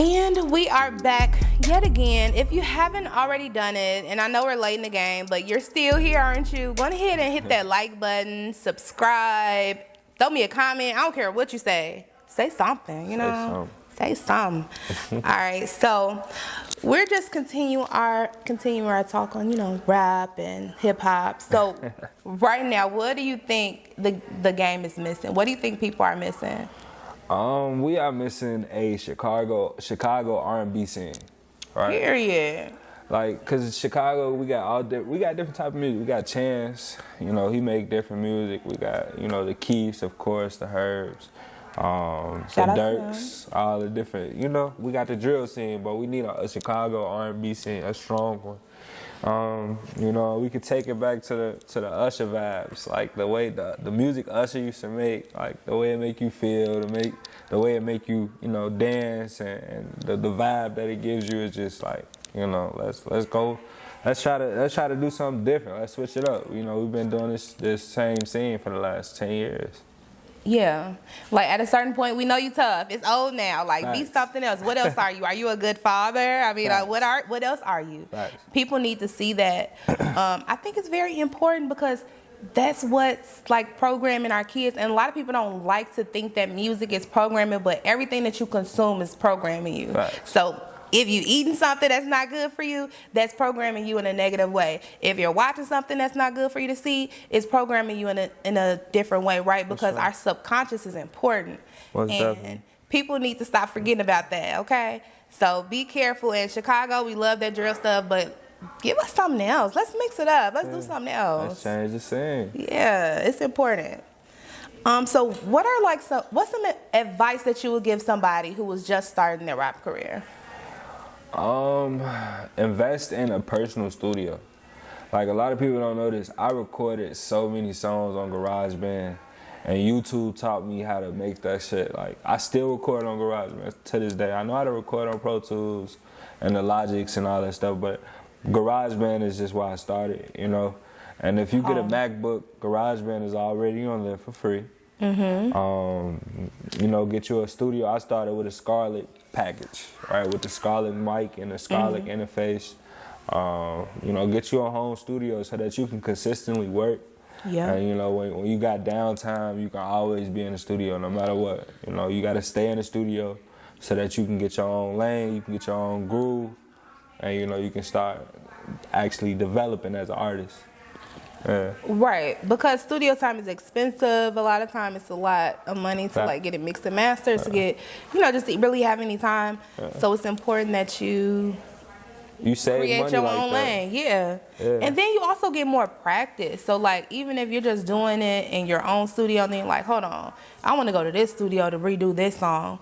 And we are back yet again. If you haven't already done it, and I know we're late in the game, but you're still here, aren't you? Go ahead and hit that like button, subscribe, throw me a comment. I don't care what you say. Say something, you know? Say something. All right, so we're just continuing our talk on, you know, rap and hip hop. So right now, what do you think the game is missing? What do you think people are missing? We are missing a Chicago R&B scene, right? Period. Like, cause Chicago, we got different type of music. We got Chance, you know, he make different music. We got, you know, the Keefs, of course, the Herbs, the Dirks, all the different, you know. We got the drill scene, but we need a Chicago R&B scene, a strong one. You know, we could take it back to the Usher vibes, like the way the music Usher used to make, like the way it make you feel, the way it make you, you know, dance, and the vibe that it gives you is just like, you know, let's go, let's try to do something different. Let's switch it up. You know, we've been doing this same scene for the last 10 years. Yeah, like at a certain point, we know you tough. It's old now. Like, Facts. be something else. What else are you? Are you a good father? I mean, what else are you? Facts. People need to see that. I think it's very important because that's what's like programming our kids. And a lot of people don't like to think that music is programming, but everything that you consume is programming you. Facts. So if you eating something that's not good for you, that's programming you in a negative way. If you're watching something that's not good for you to see, it's programming you in a different way, right? Because our subconscious is important. Most and definitely. People need to stop forgetting about that, okay? So be careful. In Chicago, we love that drill stuff, but give us something else. Let's mix it up. Let's do something else. Let's change the scene. Yeah, it's important. So what's some advice that you would give somebody who was just starting their rap career? Invest in a personal studio. Like, a lot of people don't know this. I recorded so many songs on GarageBand, and YouTube taught me how to make that shit. Like, I still record on GarageBand to this day. I know how to record on Pro Tools and the Logics and all that stuff, but GarageBand is just where I started, you know. And if you get a MacBook, GarageBand is already on there for free. You know, get you a studio. I started with a Scarlett package, right, with the Scarlett mic and the Scarlett interface. You know, get you a home studio so that you can consistently work. Yeah. And, you know, when you got downtime, you can always be in the studio no matter what. You know, you got to stay in the studio so that you can get your own lane, you can get your own groove, and, you know, you can start actually developing as an artist. Yeah. Right, because studio time is expensive. A lot of time it's a lot of money to like get it mixed and mastered, to get, you know, just to really have any time. So it's important that you save create money your like own that. lane. Yeah. And then you also get more practice. So like, even if you're just doing it in your own studio and then you're like, hold on, I want to go to this studio to redo this song,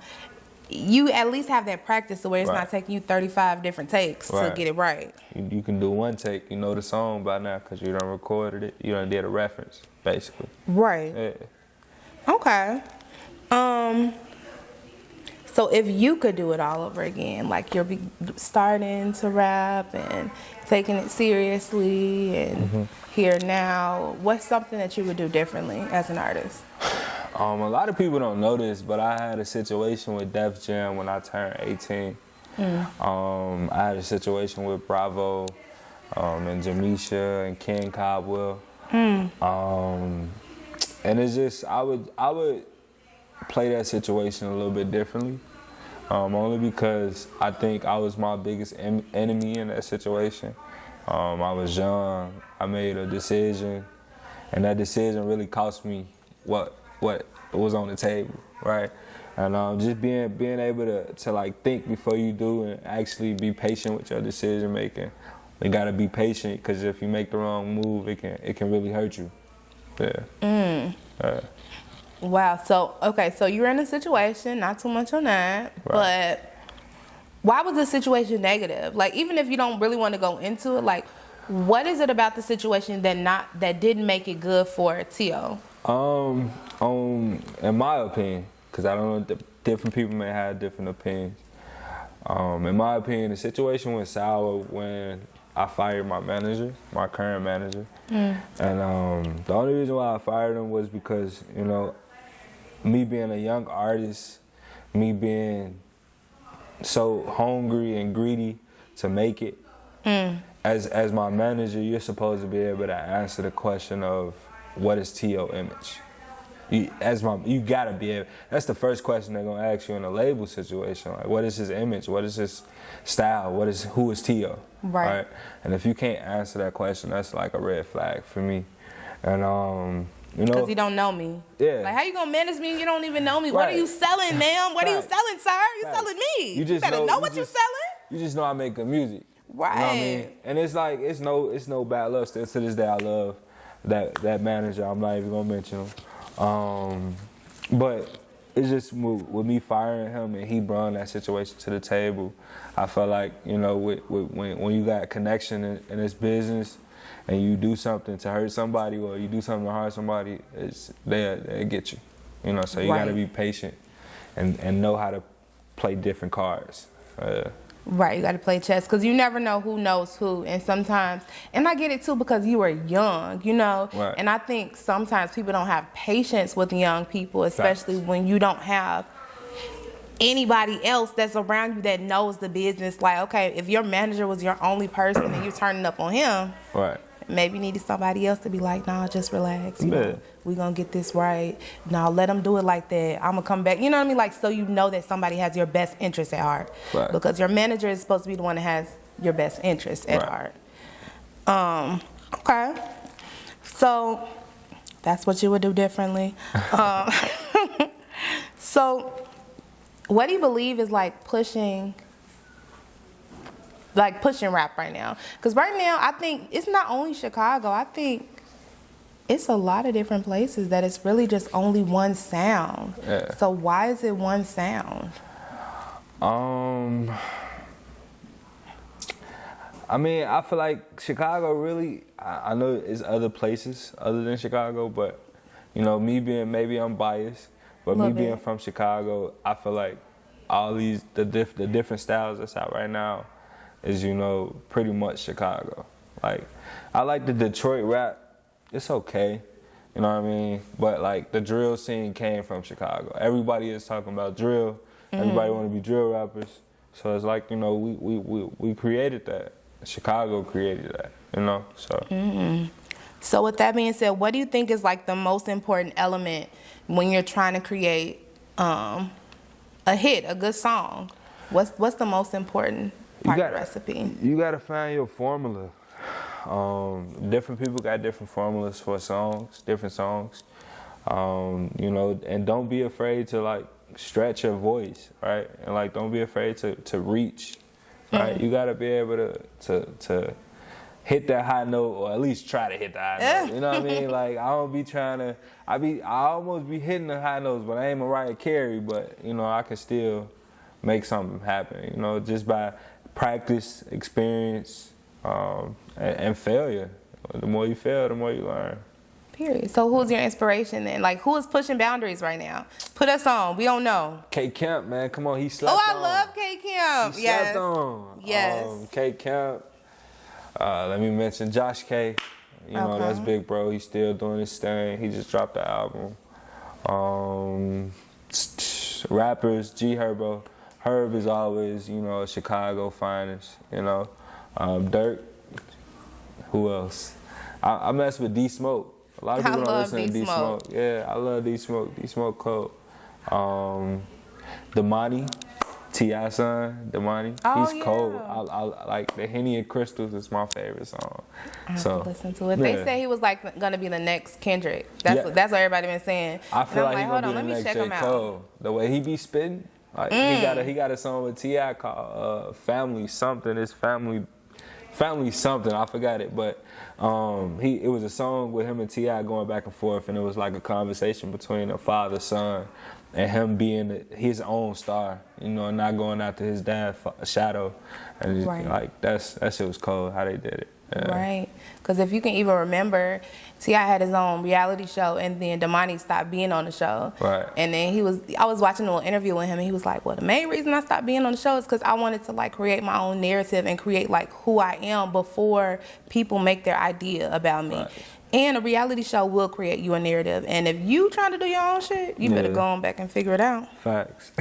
you at least have that practice to where it's not taking you 35 different takes to get it right. You can do one take, you know the song by now because you done recorded it, you done did a reference, basically. Right. Yeah. Okay. So if you could do it all over again, like you're starting to rap and taking it seriously and here now, what's something that you would do differently as an artist? A lot of people don't know this, but I had a situation with Def Jam when I turned 18. I had a situation with Bravo and Jamisha and Ken Cobwell. And it's just, I would play that situation a little bit differently. Only because I think I was my biggest enemy in that situation. I was young, I made a decision, and that decision really cost me what was on the table, right? And just being able to like think before you do and actually be patient with your decision making. You gotta be patient, because if you make the wrong move, it can really hurt you. Yeah. Wow. So so you're in a situation, not too much on that, but why was the situation negative? Like, even if you don't really want to go into it, like, what is it about the situation that didn't make it good for Tio? In my opinion, because I don't know, different people may have different opinions. In my opinion, the situation went sour when I fired my manager, my current manager. And the only reason why I fired him was because, you know, me being a young artist, me being so hungry and greedy to make it, as my manager, you're supposed to be able to answer the question of what is Tio image. You gotta be able. That's the first question they're gonna ask you in a label situation. Like, what is his image? What is his style? Who is Tio? Right. And if you can't answer that question, that's like a red flag for me. And You know? Because you don't know me. Yeah. Like, how you gonna manage me and you don't even know me? Right. What are you selling, ma'am? What are you Right. selling, sir? You Right. selling me. You just better know what you're just, selling. You just know I make good music. Right. You know what I mean? And it's like, it's no bad love. Still to this day, I love that manager. I'm not even gonna mention him. But it's just with me firing him and he brought that situation to the table. I felt like, you know, when you got connection in this business and you do something to hurt somebody or you do something to hurt somebody, they get you. You know, so you Right. gotta be patient and know how to play different cards. Right, you got to play chess because you never know who knows who. And sometimes, and I get it too because you were young, you know. Right. And I think sometimes people don't have patience with young people, especially when you don't have anybody else that's around you that knows the business. Like, okay, if your manager was your only person and you're turning up on him, Right. maybe you needed somebody else to be like, nah, just relax. You Yeah. know, we gonna get this right. Nah, let them do it like that. I'm gonna come back. You know what I mean? Like, so you know that somebody has your best interest at heart. Right. Because your manager is supposed to be the one that has your best interest at heart. Okay. So that's what you would do differently. So what do you believe is like pushing rap right now? Because right now, I think it's not only Chicago. I think it's a lot of different places that it's really just only one sound. Yeah. So why is it one sound? I mean, I feel like Chicago really, I know it's other places other than Chicago, but, you know, maybe I'm biased, but me being from Chicago, I feel like all the different styles that's out right now is, you know, pretty much Chicago. Like, I like the Detroit rap. It's okay, you know what I mean? But, like, the drill scene came from Chicago. Everybody is talking about drill. Everybody want to be drill rappers. So it's like, you know, we created that. Chicago created that, you know, so. So with that being said, what do you think is like the most important element when you're trying to create a hit, a good song? What's the most important part of the recipe? You gotta find your formula. Different people got different formulas for songs, different songs. You know, and don't be afraid to like stretch your voice, right? And like don't be afraid to reach, right? You gotta be able to hit that high note, or at least try to hit the high note. You know what I mean? Like I don't be trying to. I almost be hitting the high notes, but I ain't Mariah Carey. But you know, I can still make something happen. You know, just by practice, experience, and failure. The more you fail, the more you learn. Period. So who's your inspiration then? Like who is pushing boundaries right now? Put us on. We don't know. K Camp, man, come on, he slept on. Oh, I love K Camp. He Yes. slept on. Yes. K Camp. Let me mention Josh K. You know, that's big bro. He's still doing his thing. He just dropped the album. Rappers, G Herbo. Herb is always, you know, a Chicago finest, you know. Dirt. Who else? I mess with D Smoke. A lot of people don't listen to D Smoke. Yeah, I love D Smoke. D Smoke cold. Damani. T.I. son, Damani, he's cold. I like the Henny and Crystals is my favorite song. I have to listen to it. Yeah. They say he was like gonna be the next Kendrick. That's what everybody been saying. I feel like hold on, let me check him J. out. Cole. The way he be spitting, like he got a song with T.I. called Family Something. It's Family Something. I forgot it, but it was a song with him and T.I. going back and forth, and it was like a conversation between a father son. And him being his own star, you know, not going after his dad's shadow, and like that shit was cold how they did it. Yeah. Right, because if you can even remember, T.I. had his own reality show, and then Damani stopped being on the show. Right. And then I was watching a little interview with him, and he was like, "Well, the main reason I stopped being on the show is because I wanted to like create my own narrative and create like who I am before people make their idea about me." Right. And a reality show will create you a narrative. And if you trying to do your own shit, you better go on back and figure it out. Facts.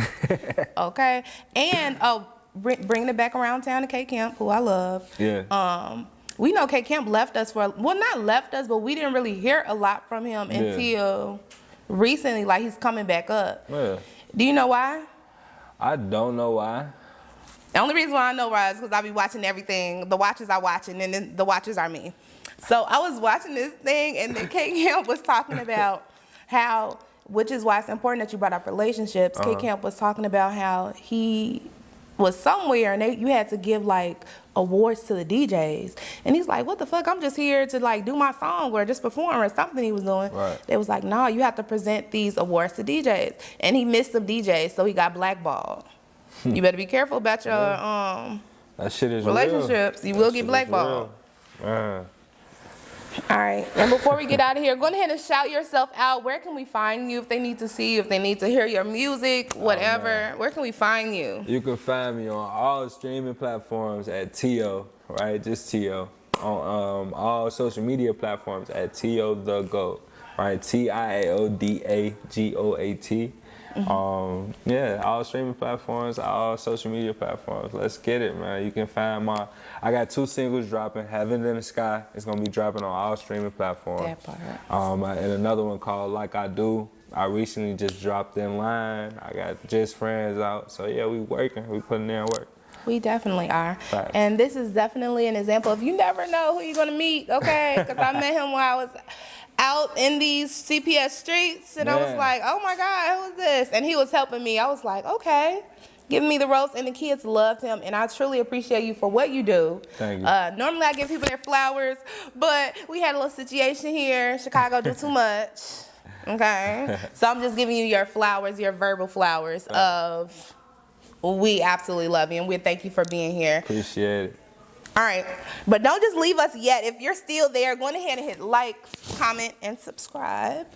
Okay. And bringing it back around town to K Camp, who I love. Yeah. We know K Camp left us not left us, but we didn't really hear a lot from him until recently. Like he's coming back up. Yeah. Do you know why? I don't know why. The only reason why I know why is because I be watching everything. The watchers are watching, and then the watchers are me. So I was watching this thing, and then K Camp was talking about how, which is why it's important that you brought up relationships. K Camp was talking about how he was somewhere and you had to give like awards to the DJs, and he's like, what the fuck, I'm just here to like do my song or just perform or something he was doing. Right. They was like, no, you have to present these awards to DJs, and he missed some DJs, so he got blackballed. You better be careful about your that shit is relationships. Real. You will get blackballed. All right, and before we get out of here, go ahead and shout yourself out. Where can we find you if they need to see you, if they need to hear your music, whatever? Where can we find you? You can find me on all streaming platforms at Tio, right? Just Tio. On all social media platforms at Tiao Da Goat, right? TIAODAGOAT. Yeah, all streaming platforms, all social media platforms. Let's get it, man. You can find I got 2 singles dropping. Heaven in the Sky. It's gonna be dropping on all streaming platforms. That part. And another one called Like I Do. I recently just dropped in line. I got Just Friends out. So yeah, we working. We putting in work. We definitely are. Facts. And this is definitely an example of you never know who you're gonna meet, okay? Because I met him when I was out in these CPS streets, and I was like, oh my God, who is this? And he was helping me. I was like, okay, giving me the ropes, and the kids loved him, and I truly appreciate you for what you do. Thank you. Normally I give people their flowers, but we had a little situation here. Chicago do too much, okay? So I'm just giving you your flowers, your verbal flowers of we absolutely love you, and we thank you for being here. Appreciate it. All right, but don't just leave us yet. If you're still there, go ahead and hit like, comment, and subscribe.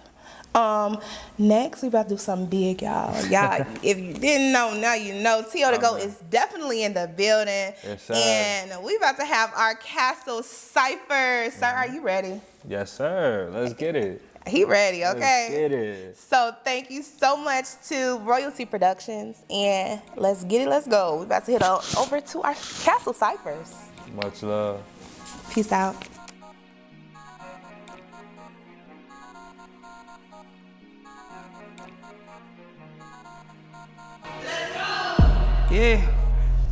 Next, we about to do something big, y'all. Y'all, if you didn't know, now you know. Tiao Da Goat is definitely in the building. Yes, sir. And we about to have our Castle Cypher. Sir, are you ready? Yes, sir. Let's get it. He ready, okay? Let's get it. So thank you so much to Royalty Productions, and let's get it, let's go. We about to hit over to our Castle Cyphers. Much love. Peace out. Yeah,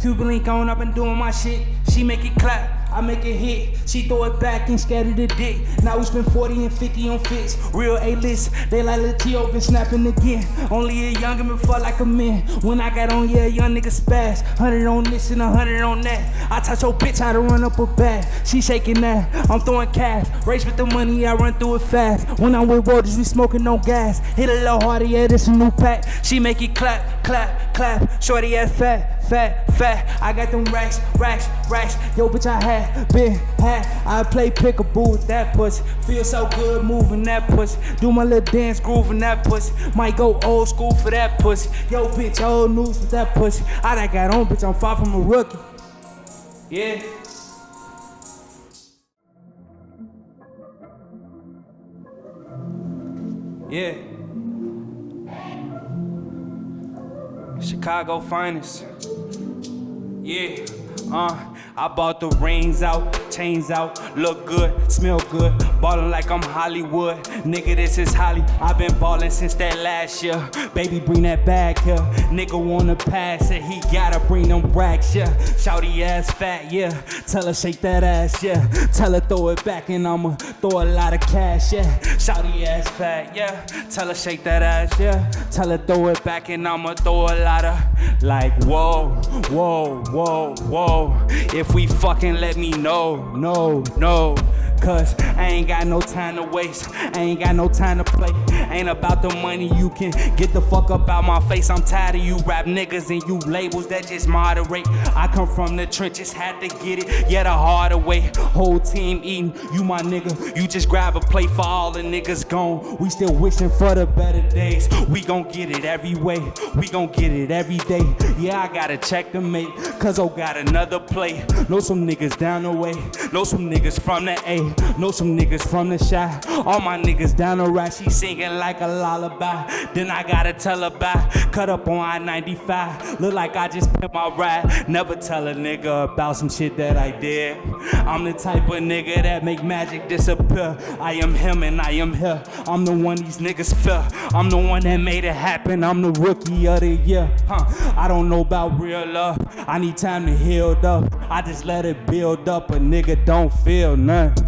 Cuban link on, I've been doing my shit. She make it clap, I make it hit. She throw it back and scatter the dick. Now we spend 40 and 50 on fits. Real A-list, they like Lil Tio been snapping again. Only a youngin' been fuck like a man. When I got on, yeah, young nigga spaz. 100 on this and 100 on that. I touch your bitch how to run up a bag. She shaking that, I'm throwing cash. Race with the money, I run through it fast. When I'm with rollers, we smoking no gas. Hit a little harder, yeah, this a new pack. She make it clap, clap, clap. Shorty ass fat, fat, fat. I got them racks, racks, racks. Yo, bitch, I I play pickaboo with that pussy. Feel so good moving that pussy. Do my little dance grooving that pussy. Might go old school for that pussy. Yo, bitch, old news with that pussy. I done got on, bitch, I'm far from a rookie. Yeah. Yeah. Chicago finest. Yeah. I bought the rings out, chains out, look good, smell good, ballin' like I'm Hollywood. Nigga, this is Holly. I've been ballin' since that last year. Baby, bring that bag here. Nigga wanna pass it, he gotta bring them racks, yeah. Shouty ass fat, yeah. Tell her shake that ass, yeah. Tell her throw it back and I'ma throw a lot of cash, yeah. Shouty ass fat, yeah. Tell her shake that ass, yeah. Tell her throw it back and I'ma throw a lot of, like, whoa, whoa, whoa, whoa. If we fucking let me know, no, cause I ain't got no time to waste, I ain't got no time to play. Ain't about the money, you can get the fuck up out my face. I'm tired of you rap niggas and you labels that just moderate. I come from the trenches, had to get it, yeah, the harder way. Whole team eating, you my nigga, you just grab a plate for all the niggas gone. We still wishing for the better days. We gon' get it every way, we gon' get it every day. Yeah, I gotta check the mate, cause oh got another play. Know some niggas down the way, know some niggas from the A, know some niggas from the shy. All my niggas down the right, she singing like a lullaby. Then I gotta tell her bye, cut up on I-95. Look like I just pimped my ride. Never tell a nigga about some shit that I did. I'm the type of nigga that make magic disappear. I am him and I am here. I'm the one these niggas fear. I'm the one that made it happen. I'm the rookie of the year. I don't know about real love. I need time to heal up. I just let it build up. A nigga don't feel nothing.